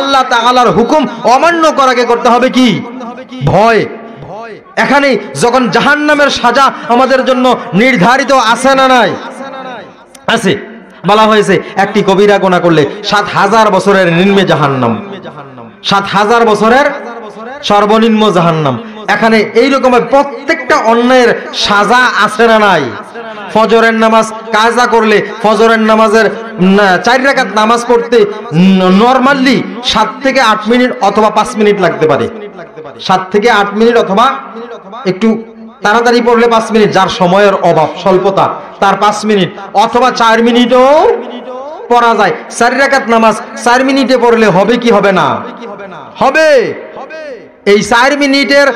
আল্লাহ তাআলার হুকুম অমান্য করাকে করতে হবে কি? ভয়। এখানে যখন জাহান্নামের সাজা আমাদের জন্য নির্ধারিত আছে না নাই? আছে। বলা হয়েছে একটি কবিরা গুনাহ করলে ৭০০০ বছরের নিম্ন জাহান্নাম, ৭০০০ বছরের সর্বনিম্ন জাহান্নাম। এখানে এইরকম প্রত্যেকটা অন্যায়ের সাজা আছে না নাই? ফজরের নামাজ কাজা করলে ফজরের নামাজের ৪ রাকাত নামাজ পড়তে নরমালি ৭ থেকে ৮ মিনিট অথবা ৫ মিনিট লাগতে পারে। ৭ থেকে ৮ মিনিট অথবা একটু তাড়াতাড়ি পড়লে ৫ মিনিট, যার সময়ের অভাব স্বল্পতা তার ৫ মিনিট অথবা ৪ মিনিটও পড়া যায়। ৪ রাকাত নামাজ ৪ মিনিটে পড়লে হবে কি হবে না? হবে। এই ৪ মিনিটের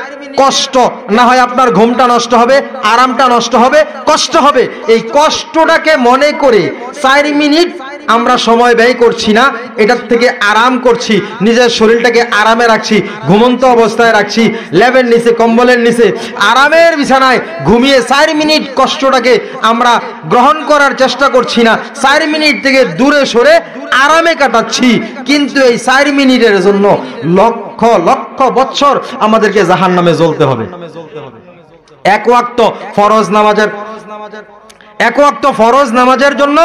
কষ্ট না হয় আপনার ঘুমটা নষ্ট হবে, আরামটা নষ্ট হবে, কষ্ট হবে। এই কষ্টটাকে মনে করে ৪ মিনিট আমরা সময় ব্যয় করছি না, এটার থেকে আরাম করছি, নিজের শরীরটাকে আরামে রাখছি, ঘুমন্ত অবস্থায় রাখছি, লেবের নিচে কম্বলের নিচে আরামের বিছানায় ঘুমিয়ে ৪ মিনিট কষ্টটাকে আমরা গ্রহণ করার চেষ্টা করছি না, ৪ মিনিট থেকে দূরে সরে আরামে কাটাচ্ছি। কিন্তু এই ৪ মিনিটের জন্য লক্ষ লক্ষ বছর আমাদেরকে জাহান্নামে জ্বলতে হবে। এক ওয়াক্ত ফরজ নামাজের জন্য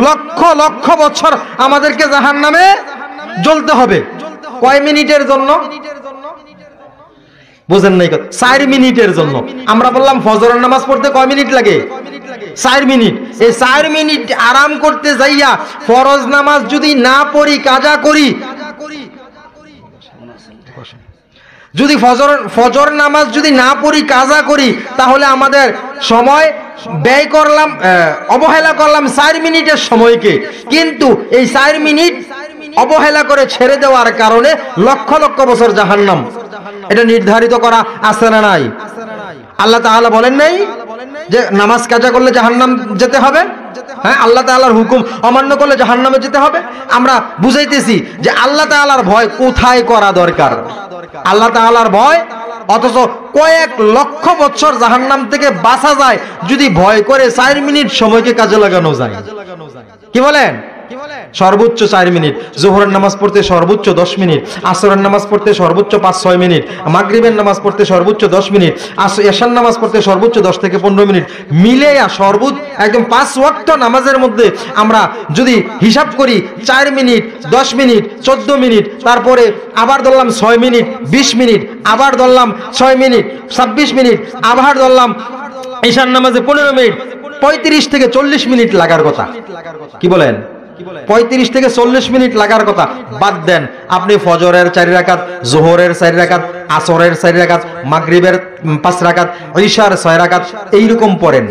লক্ষ লক্ষ বছর আমাদেরকে জাহান্নামে জ্বলতে হবে। কয় মিনিটের জন্য? বুঝেন নাই? ৪ মিনিটের জন্য। আমরা বললাম ফজরের নামাজ পড়তে কয় মিনিট লাগে? ৪ মিনিট। এই ৪ মিনিট আরাম করতে যাইয়া ফরজ নামাজ যদি না পড়ি, কাজা করি, যদি ফজর নামাজ যদি না পড়ি, কাজা করি, তাহলে আমাদের সময় ব্যয় করলাম, অবহেলা করলাম ৪ মিনিটের সময়কে। কিন্তু এই ৪ মিনিট অবহেলা করে ছেড়ে দেওয়ার কারণে লক্ষ লক্ষ বছর জাহান্নাম। এটা নির্ধারিত করা আছে না নাই? আল্লাহ তাআলা বলেন নাই যে নামাজ কাজা করলে জাহান্নাম যেতে হবে? হ্যাঁ, আল্লাহ তাআলার হুকুম অমান্য করলে জাহান্নামে যেতে হবে। আমরা বুঝাইতেছি যে আল্লাহ তাআলার ভয় কোথায় করা দরকার। আল্লাহ তাআলার ভয়, অথচ কয়েক লক্ষ বছর জাহান্নাম থেকে বাঁচা যায় যদি ভয় করে ৪ মিনিট সময়কে কাজে লাগানো যায়। কি বলেন? সর্বোচ্চ ৪ মিনিট। যোহরের নামাজ পড়তে সর্বোচ্চ ১০ মিনিট, আসরের নামাজ পড়তে সর্বোচ্চ ৫-৬ মিনিট, মাগরিবের নামাজ পড়তে সর্বোচ্চ ১০ মিনিট, এশার নামাজ পড়তে সর্বোচ্চ ১০ থেকে ১৫ মিনিট, মিলে সর্বোচ্চ একদম ৫ ওয়াক্ত নামাজের মধ্যে আমরা যদি হিসাব করি ৪ মিনিট, ১০ মিনিট, ১৪ মিনিট, তারপরে আবার ধরলাম ৬ মিনিট, ২০ মিনিট, আবার ধরলাম ৬ মিনিট, ২৬ মিনিট, আবার ধরলাম এশার নামাজে ১৫ মিনিট, ৩৫ থেকে ৪০ মিনিট লাগার কথা। কি বলেন? ৩৫ থেকে ৪০ মিনিট লাগার কথা। বাদ দেন, আপনি ফজরের ৪ রাকাত, যোহরের ৪ রাকাত, আসরের ৪ রাকাত, মাগরিবের ৫ রাকাত, ইশার ৬ রাকাত এইরকম পড়েন।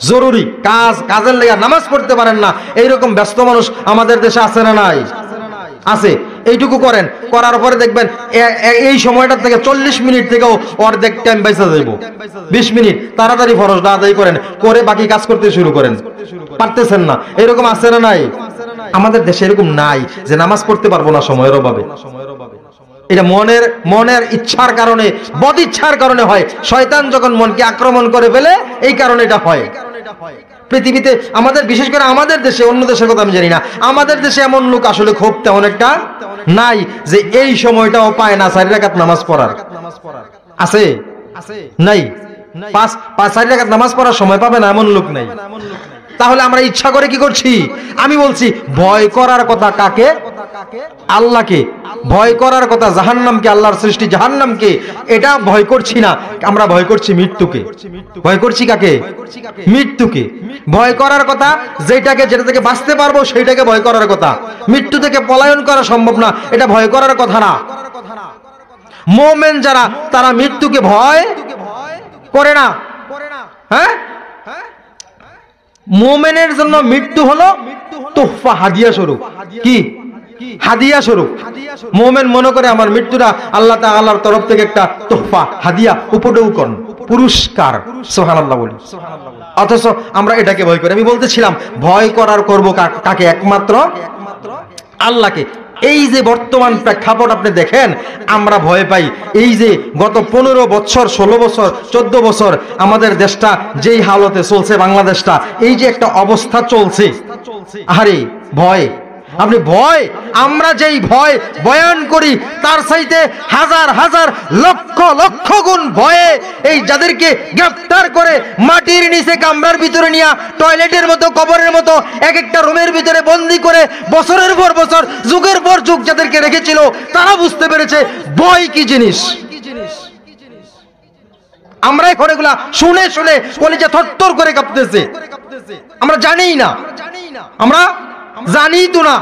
জরুরি কাজের লেগে নামাজ পড়তে পারেন না, এইরকম ব্যস্ত মানুষ আমাদের দেশে আছে না নাই? আছে। এইটুকু করেন, করার পরে দেখবেন এই সময়টা থেকে ৪০ মিনিট থেকেও অর্ধেক টাইম বাইসা যাইব। ২০ মিনিট তাড়াতাড়ি ফরজটা আদায় করেন, করে বাকি কাজ করতে শুরু করেন। পারতেছেন না, এরকম আছে না নাই? আমাদের দেশে এরকম নাই যে নামাজ পড়তে পারবো না সময়ের অভাবে। এটা মনের ইচ্ছার কারণে, বদ ইচ্ছার কারণে হয়। শয়তান যখন মনকে আক্রমণ করে ফেলে, এই কারণে এটা হয়। পৃথিবীতে আমাদের, বিশেষ করে আমাদের দেশে, অন্য দেশের কথা আমি জানি না, আমাদের দেশে এমন লোক আসলে খুব তেমন একটা নাই যে এই সময়টাও পায় না ৪ রাকাত নামাজ পড়ার। আছে? নাই। ৪ রাকাত নামাজ পড়ার সময় পাবে না এমন লোক নাই। তাহলে আমরা ইচ্ছা করে কি করছি? আমি বলছি ভয় করার কথা কাকে? আল্লাহকে। ভয় করার কথা জাহান্নামকে, আল্লাহর সৃষ্টি জাহান্নামকে। এটা ভয় করছি না, আমরা ভয় করছি মৃত্যুকে। ভয় করছি কাকে? মৃত্যুকে। ভয় করার কথা যেটা থেকে বাঁচতে পারবো সেইটাকে ভয় করার কথা। মৃত্যু থেকে পলায়ন করা সম্ভব না, এটা ভয় করার কথা না। মুমিন যারা, তারা মৃত্যুকে ভয় করে না। হ্যাঁ, মুমিনের জন্য মৃত্যু হলো তোহফা, হাদিয়া স্বরূপ। কি? হাদিয়া স্বরূপ। মুমিন মনে করে আমার মৃত্যুটা আল্লাহ তাআলার তরফ থেকে একটা তোহফা, হাদিয়া, উপঢৌকন, পুরস্কার। সুবহানাল্লাহ বলি। অথচ আমরা এটাকে ভয় করি। আমি বলতেছিলাম ভয় করার করব কাকে? একমাত্র আল্লাহকে। এই যে বর্তমান প্রেক্ষাপট আপনি দেখেন, আমরা ভয় পাই। এই যে গত 15 বছর, 16 বছর, 14 বছর আমাদের দেশটা যেই হালতে চলছে, বাংলাদেশটা এই যে একটা অবস্থা চলছে, আরে ভয়। আপনি ভয়, আমরা যেই ভয় বয়ান করি তার চাইতে হাজার হাজার লক্ষ লক্ষ গুণ ভয়ে এই যাদেরকে গ্রেফতার করে মাটির নিচে কামরার ভিতরে নিয়ে টয়লেটের মতো কবরের মতো এক একটা রুমের ভিতরে বন্দি করে বছরের পর বছর যুগের পর যুগ যাদেরকে রেখেছিল তারা বুঝতে পেরেছে ভয় কি জিনিস। আমরা এখন এগুলা শুনে শুনে কলিজা থরথর করে কাঁপতেছে। আমরা জানিই না, আমরা জানি তো না,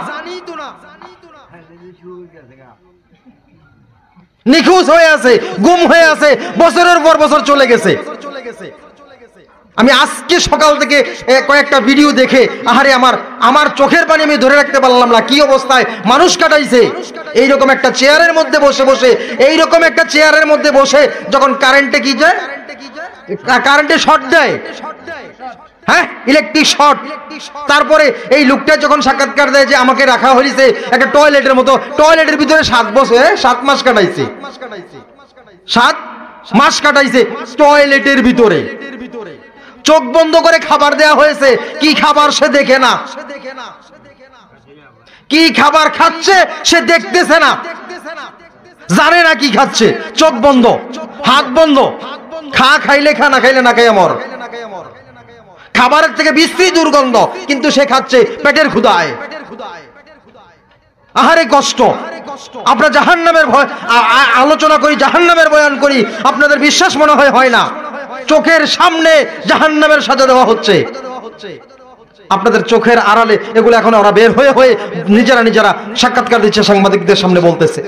নিখোঁজ হয়ে আছে, গুম হয়ে আছে, বছরের পর বছর চলে গেছে। আমি আজকে সকাল থেকে কয়েকটা ভিডিও দেখে আহারে আমার চোখের পানি আমি ধরে রাখতে পারলাম না। কি অবস্থায় মানুষ কাটাইছে এইরকম একটা চেয়ারের মধ্যে বসে বসে, এইরকম একটা চেয়ারের মধ্যে বসে যখন কারেন্টে কি যায়, কারেন্টে শর্ট দেয়, হ্যাঁ ইলেকট্রিক শর্ট। তারপরে এই লোকটা যখন সাক্ষাৎকার দেয় যে আমাকে রাখা হয়েছে একটা টয়লেটের মতো, টয়লেটের ভিতরে 7 বছর 7 মাস কাটাইছে, 7 মাস কাটাইছে টয়লেটের ভিতরে। চোখ বন্ধ করে খাবার দেয়া হয়েছে, কি খাবার সে দেখে না, কি খাবার খাচ্ছে সে দেখতেছে না, জানে না কি খাচ্ছে, চোখ বন্ধ, হাত বন্ধ, খাইলে খা, না খাইলে না খাই মর। খাবারের থেকে বিশ্রী দুর্গন্ধ, কিন্তু সে খাচ্ছে পেটের ক্ষুধায়। আহারে কষ্ট। আমরা জাহান্নামের ভয় আলোচনা করি, জাহান্নামের বয়ান করি, আপনাদের বিশ্বাস মনে হয় না। চোখের সামনে জাহান্নামের সাজা দেওয়া হচ্ছে, আপনাদের চোখের আড়ালে এগুলো এখন ওরা বের হয়ে হয়ে নিজেরা সাক্ষাৎকার দিচ্ছে, সাংবাদিকদের সামনে বলতেছে।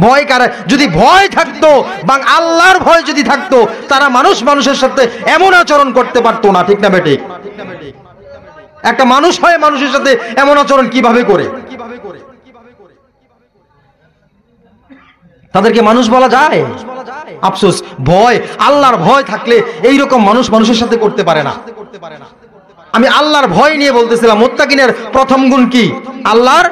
ভয় কারে? যদি ভয় থাকতো বা আল্লাহর ভয় যদি থাকতো তারা মানুষের সাথে এমন আচরণ করতে পারতো না, ঠিক না বেঠিক? একটা মানুষ হয় মানুষের সাথে এমন আচরণ কিভাবে করে? তাদেরকে মানুষ বলা যায়? আফসোস, ভয়, আল্লাহর ভয় থাকলে এইরকম মানুষের সাথে করতে পারে না। আমি আল্লাহর ভয় নিয়ে বলতেছিলাম, মুত্তাকিনের প্রথম গুণ কি? আল্লাহর